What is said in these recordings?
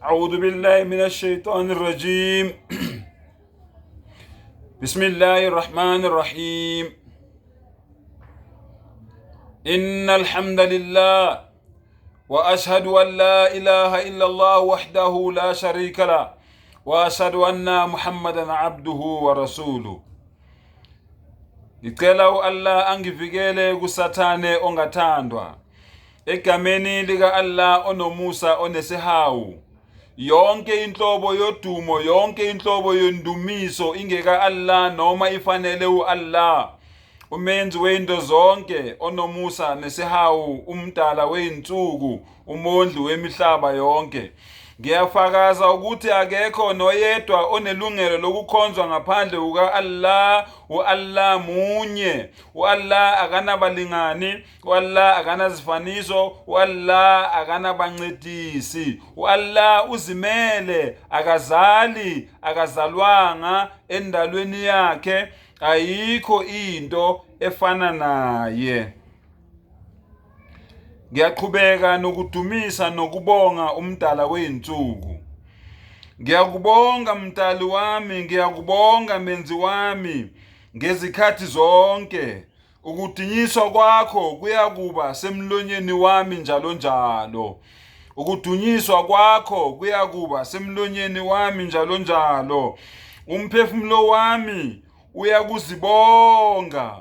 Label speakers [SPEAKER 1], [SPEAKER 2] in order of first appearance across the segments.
[SPEAKER 1] أعوذ بالله من الشيطان الرجيم. بسم الله الرحمن الرحيم. إن الحمد لله وأشهد أن لا إله إلا الله وحده لا شريك له وأشهد أن محمدا عبده ورسوله. Ngicela Allah angivikele kusathane ongathandwa. Egameni lika Allah onomusa onesihawu. Yonke inhlobo yodumo, yonke inhlobo yondumiso ingeka Allah noma ifanele uAllah. Umenzi weinto zonke, onomusa nesihawu, umdala weinsuku, umondli wemihlaba yonke. Ngiyafakaza ukuthi akekho noyedwa onelungelo lokukhonzwa ngaphandle kuka-Allah. uAllah munye. uAllah akanabalingani, uAllah akanazifaniso, uAllah akanabancedisi. uAllah uzimele, akazali, akazalwanga endalweni yakhe, ayikho into efana naye. Ngiyaqhubeka nokudumisa nokubonga umdala weinsuku. Ngiyakubonga mdali wami, ngiyakubonga menzi wami ngezikhathi zonke. Ukudunyiswa kwakho kuyakuba semlonyeni wami njalo njalo. Ukudunyiswa kwakho kuyakuba semlonyeni wami njalo njalo. Umphefumulo wami uyakuzibonga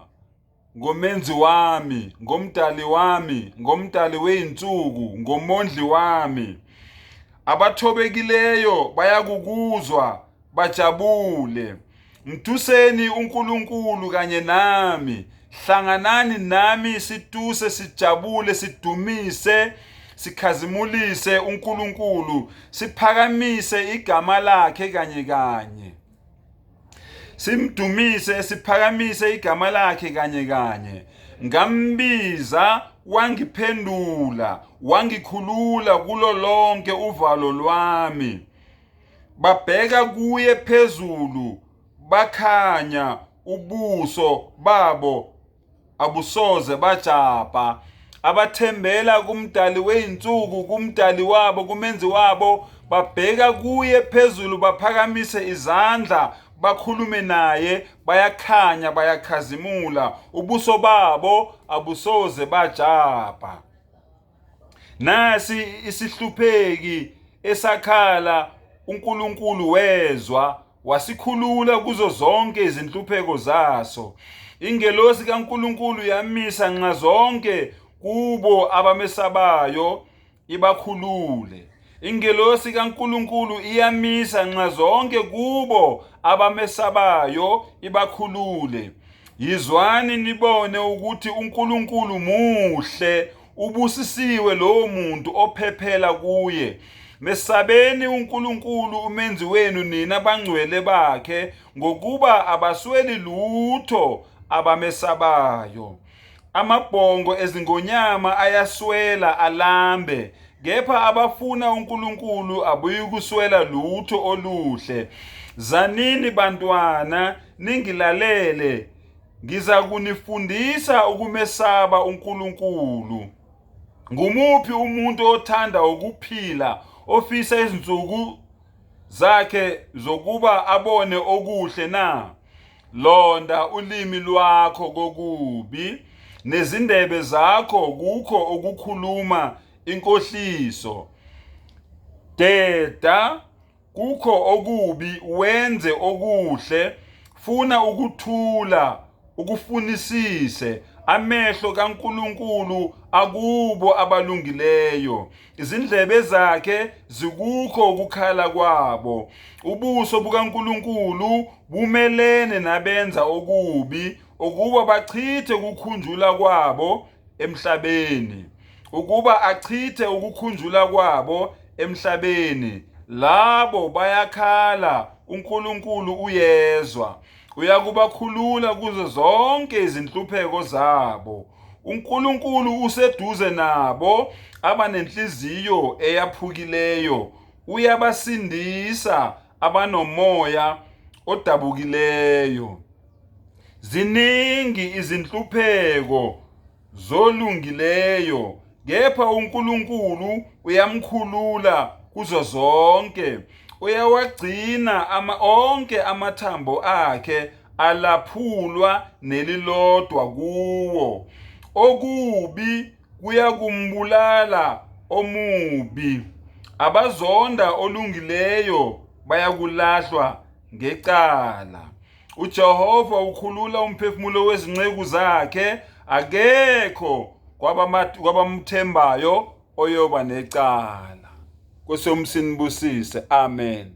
[SPEAKER 1] ngomenzi wami, ngomdali weinsuku, ngomondli wami. Abathobekileyo bayakukuzwa bajabule. Mthuseni uNkulunkulu kanye nami. Hlanganani nami situse, sijabule, sidumise, sikhazimulise uNkulunkulu, siphakamise igama lakhe kanye kanye. Simdumise, siphakamise igama lakhe kanye kanye. Ngambiza, wangiphendula, wangikhulula kulo lonke uvalo lwami. Babheka kuye phezulu, bakhanya ubuso babo abusoze bajapha. Abathembela kumdali weinsuku, kumdali wabo, kumenzi wabo, babheka kuye phezulu, baphakamise izandla, bakhulume naye, bayakhanya, bayakhazimula, ubuso babo abusoze bajapha. Nasi isihlupheki esakhala, uNkulunkulu wezwa, wasikhulula kuzo zonke izinhlupheko zaso. Ingelosi kaNkulunkulu yamisa nxa zonke kubo abamesabayo ibakhulule. Ingelosi kaNkulunkulu iyamisa nxa zonke kubo abamesabayo ibakhulule. Yizwani nibone ukuthi uNkulunkulu muhle, ubusisiwe lowo muntu ophephela kuye. Mesabeni uNkulunkulu umenzi wenu nina bangcwele bakhe, ngokuba abasweli lutho abamesabayo. Amabhongo ezingonyama ayaswela alambe, kepha abafuna uNkulunkulu abuyikuswela lutho oluhle. Zanini bantwana, ningilalele, ngizakunifundisa ukumesaba uNkulunkulu. Ngumuphi umuntu othanda ukuphila, ofisa izinsuku zakhe zokuba abone okuhle na? Londa ulimi lwakho kokubi, nezindebe zakho kukho ukukhuluma inkohliso. Deda kukho okubi, wenze okuhle, funa ukuthula, ukufunisise. Amehlo kaNkulunkulu akubo abalungileyo, izindlebe zakhe zikukho ukukhala kwabo. Ubuso bukaNkulunkulu bumelene nabenza okubi, ukuba bachithe ukukhunjula kwabo emhlabeni. Ukuba achithe ukukhunjula kwabo emhlabeni. Labo bayakhala, uNkulunkulu uyezwa. Uyakubakhulula kuzo zonke izinhlupheko zabo. uNkulunkulu useduze nabo abanenhliziyo eyaphukileyo. Uyabasindisa abanomoya odabukileyo. Ziningi izinhlupheko zolungileyo, kepha uNkulunkulu uyamkhulula kuzo zonke. Uyawagcina onke amathambo akhe alaphulwa nelilodwa kuwo. Okubi kuyakumbulala omubi. Abazonda olungileyo bayakulahlwa ngecala. uJehova ukhulula umphefumulo wezinceku zakhe. Akekho kwabamthembayo oyoba necala. Nkosi yomsinibusise. Amen.